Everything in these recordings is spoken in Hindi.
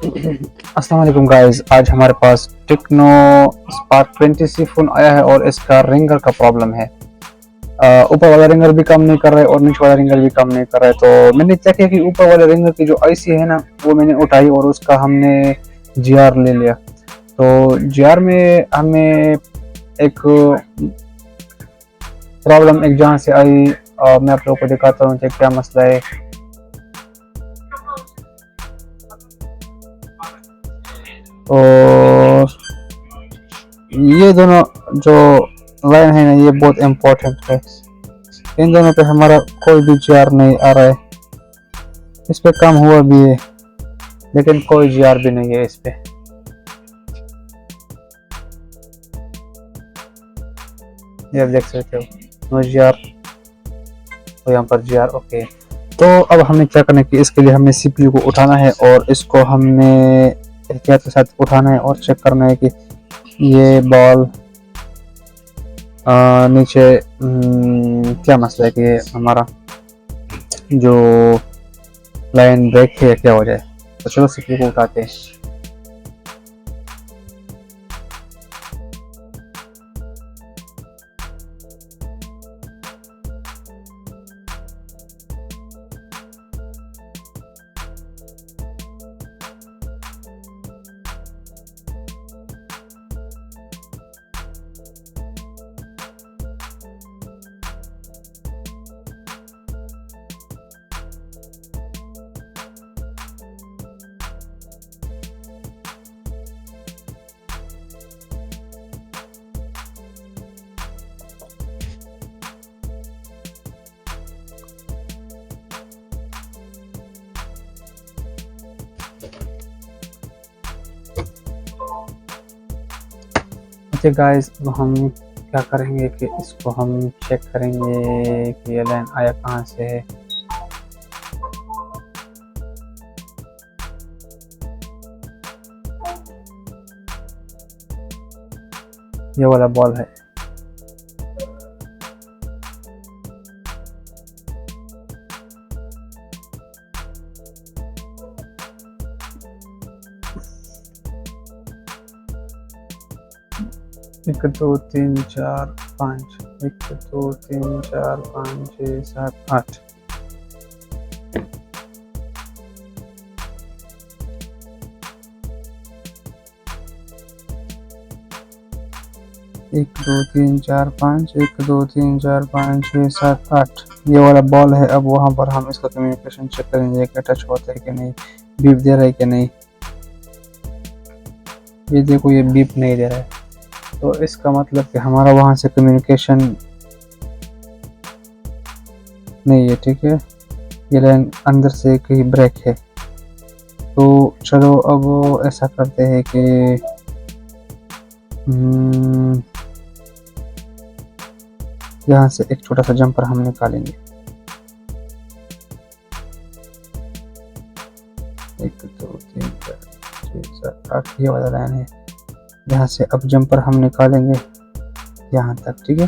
अस्सलाम वालेकुम गाइस, आज हमारे पास टेक्नो स्पार्क 20C फ़ोन आया है और इसका रिंगर का प्रॉब्लम है। ऊपर वाला रिंगर भी काम नहीं कर रहा है और नीचे वाला रिंगर भी काम नहीं कर रहा है। तो मैंने क्या किया कि ऊपर वाले रिंगर की जो आईसी है ना, वो मैंने उठाई और उसका हमने जीआर ले लिया। तो जीआर में हमें एक प्रॉब्लम एक जहाँ से आई, मैं आप लोगों को दिखाता हूँ कि क्या मसला है। और ये दोनों जो लाइन है ना, ये बहुत इम्पोर्टेंट है। इन दोनों पे हमारा कोई भी जीआर नहीं आ रहा है। इस पे काम हुआ भी है लेकिन कोई जीआर भी नहीं है इस पे। ये आप देख सकते हो, नो जीआर और यहाँ पर जीआर। ओके, तो अब हमें क्या करना है कि इसके लिए हमें सीपीयू को उठाना है और इसको हमने एहतियात के साथ उठाना है और चेक करना है कि ये बॉल नीचे क्या मसला है कि हमारा जो लाइन ब्रेक है क्या हो जाए। तो चलो सीपीयू को उठाते हैं। ओके गाइस, अब हम क्या करेंगे कि इसको हम चेक करेंगे कि ये लाइन आया कहाँ से है। ये वाला बॉल है। एक दो तीन चार पाँच, 1 2 3 4 5 6 7 8। एक दो तीन चार पाँच, 1 2 3 4 5 6 7 8, ये वाला बॉल है। अब वहाँ पर हम इसका कम्युनिकेशन चेक करेंगे कि टच होता है कि नहीं, बीप दे रहा है कि नहीं। ये देखो, ये बीप नहीं दे रहा है, तो इसका मतलब कि हमारा वहाँ से कम्युनिकेशन नहीं है। ठीक है, ये लाइन अंदर से कहीं ब्रेक है। तो चलो अब ऐसा करते हैं कि यहाँ से एक छोटा सा जंपर हम निकालेंगे। 1 2 3 4 6 7 8, ये वाला लाइन है। यहाँ से अब जंपर हम निकालेंगे यहाँ तक। ठीक है,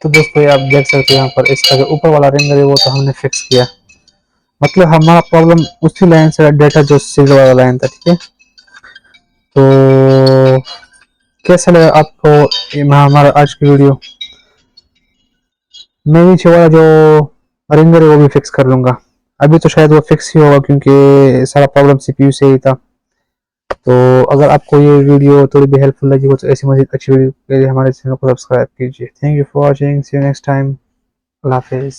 तो दोस्तों ये आप देख सकते हो यहाँ पर इसका जो ऊपर वाला रिंगर है वो तो हमने फिक्स किया, मतलब हमारा प्रॉब्लम उसी लाइन से डेटा जो सीरियल वाला लाइन था, ठीक है। तो कैसा लगा आपको ये हमारा आज की वीडियो। मैं नीचे वाला जो रिंगर है वो भी फिक्स कर लूंगा, अभी तो शायद वो फिक्स ही होगा क्योंकि सारा प्रॉब्लम सीपीयू से ही था। तो अगर आपको ये वीडियो थोड़ी भी हेल्पफुल लगी हो तो ऐसी मजीद अच्छी वीडियो के लिए हमारे चैनल को सब्सक्राइब कीजिए। Thank you for watching, see you next time, अल्लाह हाफिज़।